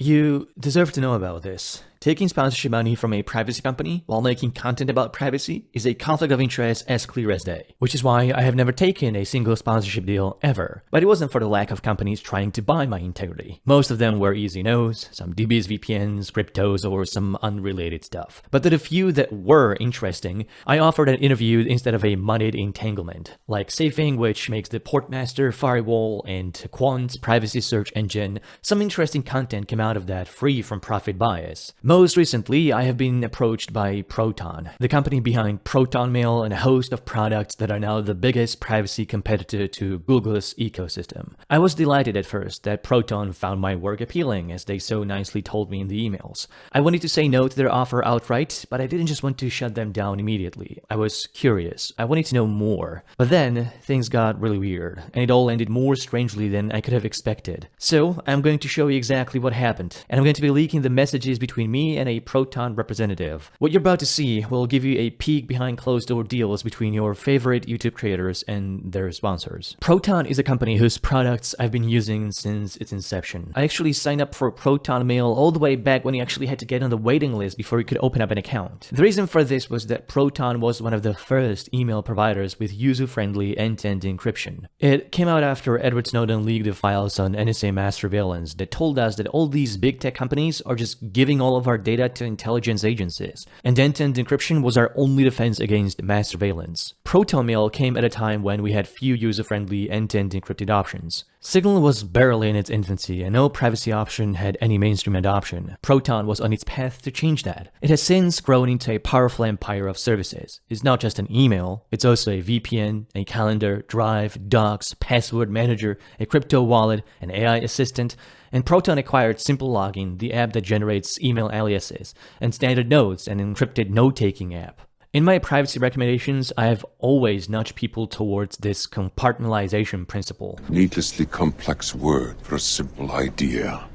You deserve to know about this. Taking sponsorship money from a privacy company while making content about privacy is a conflict of interest as clear as day, which is why I have never taken a single sponsorship deal ever. But it wasn't for the lack of companies trying to buy my integrity. Most of them were easy no's, some dubious VPNs, cryptos, or some unrelated stuff. But to the few that were interesting, I offered an interview instead of a moneyed entanglement, like Safing, which makes the Portmaster firewall, and Quant's privacy search engine. Some interesting content came out of that free from profit bias. Most recently, I have been approached by Proton, the company behind ProtonMail and a host of products that are now the biggest privacy competitor to Google's ecosystem. I was delighted at first that Proton found my work appealing, as they so nicely told me in the emails. I wanted to say no to their offer outright, but I didn't just want to shut them down immediately. I was curious. I wanted to know more. But then, things got really weird, and it all ended more strangely than I could have expected. So, I'm going to show you exactly what happened, and I'm going to be leaking the messages between me and a Proton representative. What you're about to see will give you a peek behind closed-door deals between your favorite YouTube creators and their sponsors. Proton is a company whose products I've been using since its inception. I actually signed up for ProtonMail all the way back when you actually had to get on the waiting list before you could open up an account. The reason for this was that Proton was one of the first email providers with user-friendly end-to-end encryption. It came out after Edward Snowden leaked the files on NSA mass surveillance that told us that all these big tech companies are just giving all of our data to intelligence agencies, and end-to-end encryption was our only defense against mass surveillance. ProtonMail came at a time when we had few user-friendly end-to-end encrypted options. Signal was barely in its infancy, and no privacy option had any mainstream adoption. Proton was on its path to change that. It has since grown into a powerful empire of services. It's not just an email, it's also a VPN, a calendar, drive, docs, password manager, a crypto wallet, an AI assistant, and Proton acquired Simple Login, the app that generates email aliases, and Standard Notes, an encrypted note-taking app. In my privacy recommendations, I have always nudged people towards this compartmentalization principle. Needlessly complex word for a simple idea.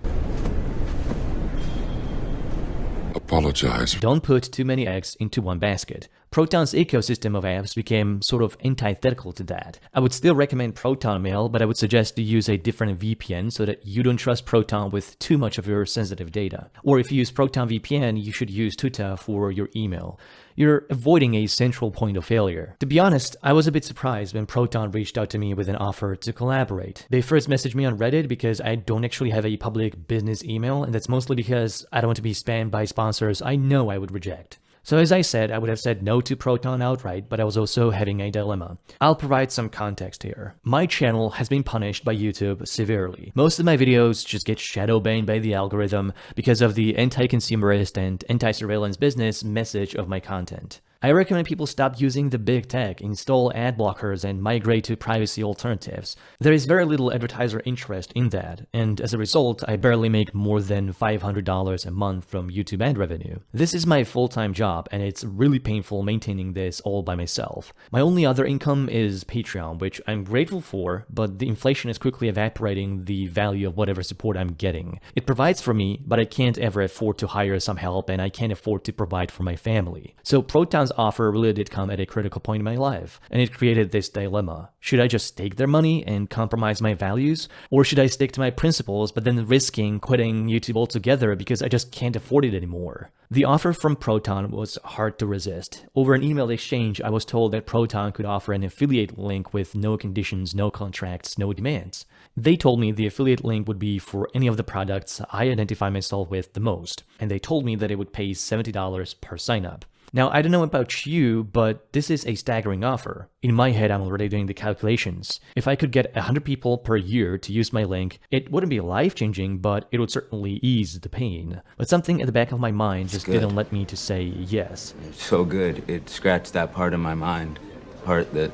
Apologize. Don't put too many eggs into one basket. Proton's ecosystem of apps became sort of antithetical to that. I would still recommend ProtonMail, but I would suggest to use a different VPN so that you don't trust Proton with too much of your sensitive data. Or if you use Proton VPN, you should use Tuta for your email. You're avoiding a central point of failure. To be honest, I was a bit surprised when Proton reached out to me with an offer to collaborate. They first messaged me on Reddit because I don't actually have a public business email, and that's mostly because I don't want to be spammed by sponsors I know I would reject. So as I said, I would have said no to Proton outright, but I was also having a dilemma. I'll provide some context here. My channel has been punished by YouTube severely. Most of my videos just get shadow banned by the algorithm because of the anti-consumerist and anti-surveillance business message of my content. I recommend people stop using the big tech, install ad blockers, and migrate to privacy alternatives. There is very little advertiser interest in that, and as a result, I barely make more than $500 a month from YouTube ad revenue. This is my full-time job, and it's really painful maintaining this all by myself. My only other income is Patreon, which I'm grateful for, but the inflation is quickly evaporating the value of whatever support I'm getting. It provides for me, but I can't ever afford to hire some help, and I can't afford to provide for my family. So Proton's offer really did come at a critical point in my life, and it created this dilemma. Should I just take their money and compromise my values, or should I stick to my principles but then risking quitting YouTube altogether because I just can't afford it anymore? The offer from Proton was hard to resist. Over an email exchange, I was told that Proton could offer an affiliate link with no conditions, no contracts, no demands. They told me the affiliate link would be for any of the products I identify myself with the most, and they told me that it would pay $70 per sign-up. Now, I don't know about you, but this is a staggering offer. In my head, I'm already doing the calculations. If I could get 100 people per year to use my link, it wouldn't be life-changing, but it would certainly ease the pain. But something at the back of my mind just didn't let me to say yes. It's so good. It scratched that part of my mind. Part that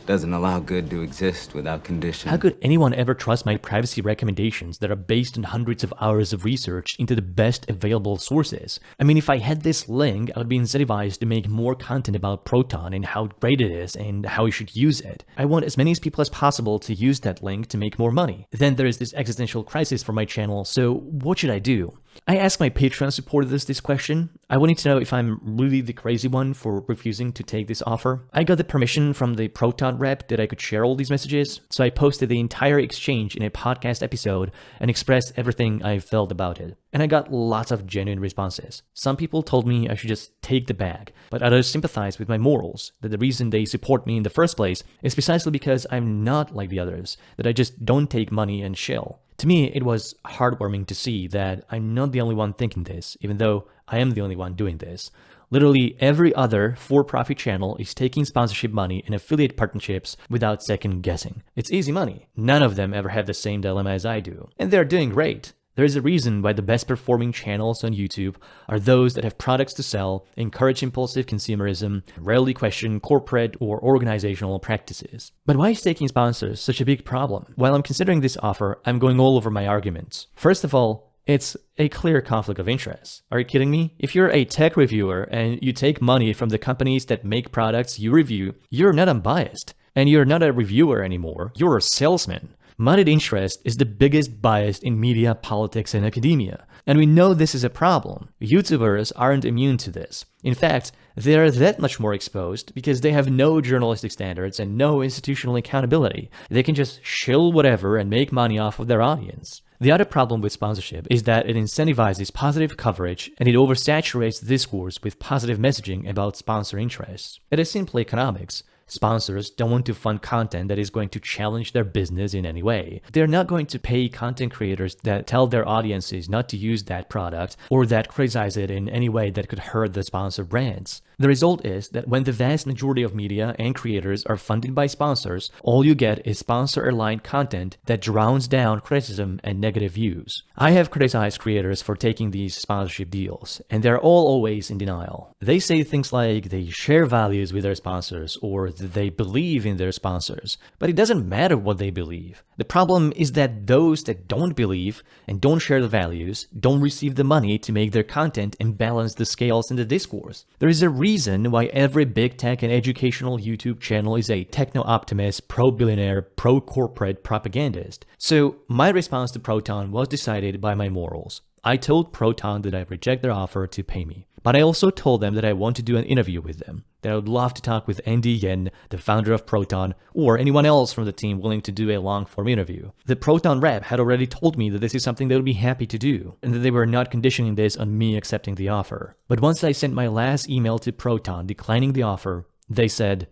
doesn't allow good to exist without condition. How could anyone ever trust my privacy recommendations that are based on hundreds of hours of research into the best available sources? I mean, if I had this link, I would be incentivized to make more content about Proton and how great it is and how you should use it. I want as many people as possible to use that link to make more money. Then there is this existential crisis for my channel, so what should I do? I asked my Patreon supporters this question. I wanted to know if I'm really the crazy one for refusing to take this offer. I got the permission from the Proton rep that I could share all these messages, so I posted the entire exchange in a podcast episode and expressed everything I felt about it. And I got lots of genuine responses. Some people told me I should just take the bag, but others sympathized with my morals, that the reason they support me in the first place is precisely because I'm not like the others, that I just don't take money and chill. To me, it was heartwarming to see that I'm not the only one thinking this, even though I am the only one doing this. Literally every other for-profit channel is taking sponsorship money and affiliate partnerships without second guessing. It's easy money. None of them ever have the same dilemma as I do. And they're doing great. There is a reason why the best performing channels on YouTube are those that have products to sell, encourage impulsive consumerism, rarely question corporate or organizational practices. But why is taking sponsors such a big problem? While I'm considering this offer, I'm going all over my arguments. First of all, it's a clear conflict of interest. Are you kidding me? If you're a tech reviewer and you take money from the companies that make products you review, you're not unbiased. And you're not a reviewer anymore, you're a salesman. Moneyed interest is the biggest bias in media, politics, and academia. And we know this is a problem. YouTubers aren't immune to this. In fact, they are that much more exposed because they have no journalistic standards and no institutional accountability. They can just shill whatever and make money off of their audience. The other problem with sponsorship is that it incentivizes positive coverage and it oversaturates the discourse with positive messaging about sponsor interests. It is simple economics. Sponsors don't want to fund content that is going to challenge their business in any way. They're not going to pay content creators that tell their audiences not to use that product or that criticize it in any way that could hurt the sponsor brands. The result is that when the vast majority of media and creators are funded by sponsors, all you get is sponsor-aligned content that drowns down criticism and negative views. I have criticized creators for taking these sponsorship deals, and they're all always in denial. They say things like they share values with their sponsors or that they believe in their sponsors, but it doesn't matter what they believe. The problem is that those that don't believe and don't share the values don't receive the money to make their content and balance the scales in the discourse. There is a reason why every big tech and educational YouTube channel is a techno-optimist, pro-billionaire, pro-corporate propagandist. So my response to Proton was decided by my morals. I told Proton that I reject their offer to pay me. But I also told them that I want to do an interview with them, that I would love to talk with Andy Yen, the founder of Proton, or anyone else from the team willing to do a long-form interview. The Proton rep had already told me that this is something they would be happy to do, and that they were not conditioning this on me accepting the offer. But once I sent my last email to Proton declining the offer, they said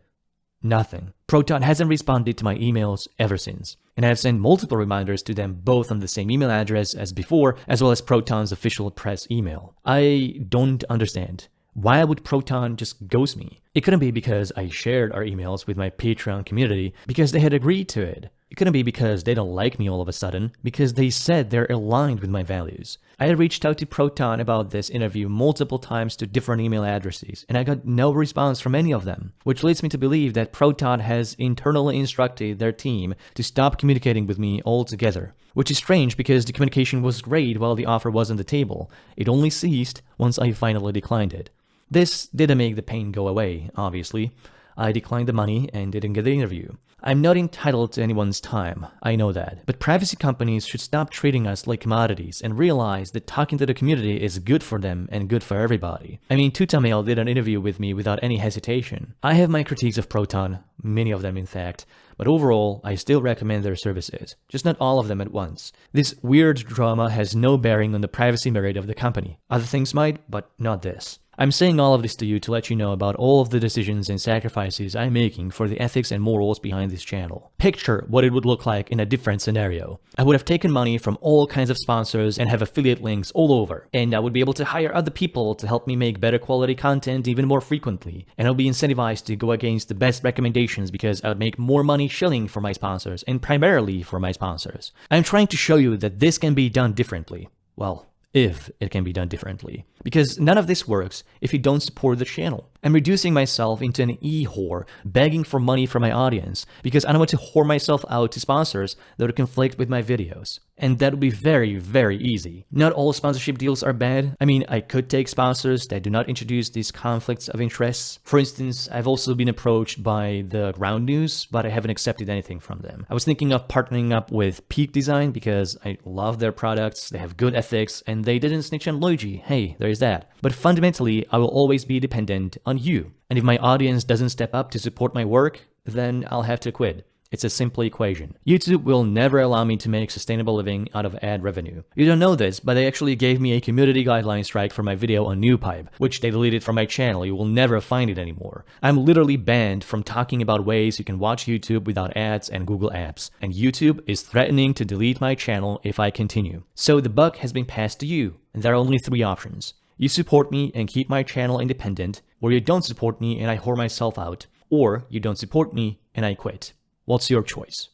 nothing. Proton hasn't responded to my emails ever since. And I have sent multiple reminders to them both on the same email address as before, as well as Proton's official press email. I don't understand. Why would Proton just ghost me? It couldn't be because I shared our emails with my Patreon community because they had agreed to it. It couldn't be because they don't like me all of a sudden, because they said they're aligned with my values. I had reached out to Proton about this interview multiple times to different email addresses, and I got no response from any of them, which leads me to believe that Proton has internally instructed their team to stop communicating with me altogether. Which is strange because the communication was great while the offer was on the table. It only ceased once I finally declined it. This didn't make the pain go away, obviously. I declined the money and didn't get the interview. I'm not entitled to anyone's time, I know that. But privacy companies should stop treating us like commodities and realize that talking to the community is good for them and good for everybody. I mean, ProtonMail did an interview with me without any hesitation. I have my critiques of Proton, many of them in fact, but overall, I still recommend their services, just not all of them at once. This weird drama has no bearing on the privacy merit of the company. Other things might, but not this. I'm saying all of this to you to let you know about all of the decisions and sacrifices I'm making for the ethics and morals behind this channel. Picture what it would look like in a different scenario. I would have taken money from all kinds of sponsors and have affiliate links all over, and I would be able to hire other people to help me make better quality content even more frequently, and I'll be incentivized to go against the best recommendations because I would make more money shilling for my sponsors, and primarily for my sponsors. I'm trying to show you that this can be done differently. Well, if it can be done differently. Because none of this works if you don't support the channel. I'm reducing myself into an e-whore, begging for money from my audience, because I don't want to whore myself out to sponsors that would conflict with my videos. And that would be very, very easy. Not all sponsorship deals are bad. I mean, I could take sponsors that do not introduce these conflicts of interests. For instance, I've also been approached by the Ground News, but I haven't accepted anything from them. I was thinking of partnering up with Peak Design because I love their products, they have good ethics, and they didn't snitch on Luigi. Hey, there's that. But fundamentally, I will always be dependent on you. And if my audience doesn't step up to support my work, then I'll have to quit. It's a simple equation. YouTube will never allow me to make sustainable living out of ad revenue. You don't know this, but they actually gave me a community guideline strike for my video on NewPipe, which they deleted from my channel. You will never find it anymore. I'm literally banned from talking about ways you can watch YouTube without ads and Google Apps, and YouTube is threatening to delete my channel if I continue. So the buck has been passed to you, and there are only 3 options. You support me and keep my channel independent, or you don't support me and I whore myself out, or you don't support me and I quit. What's your choice?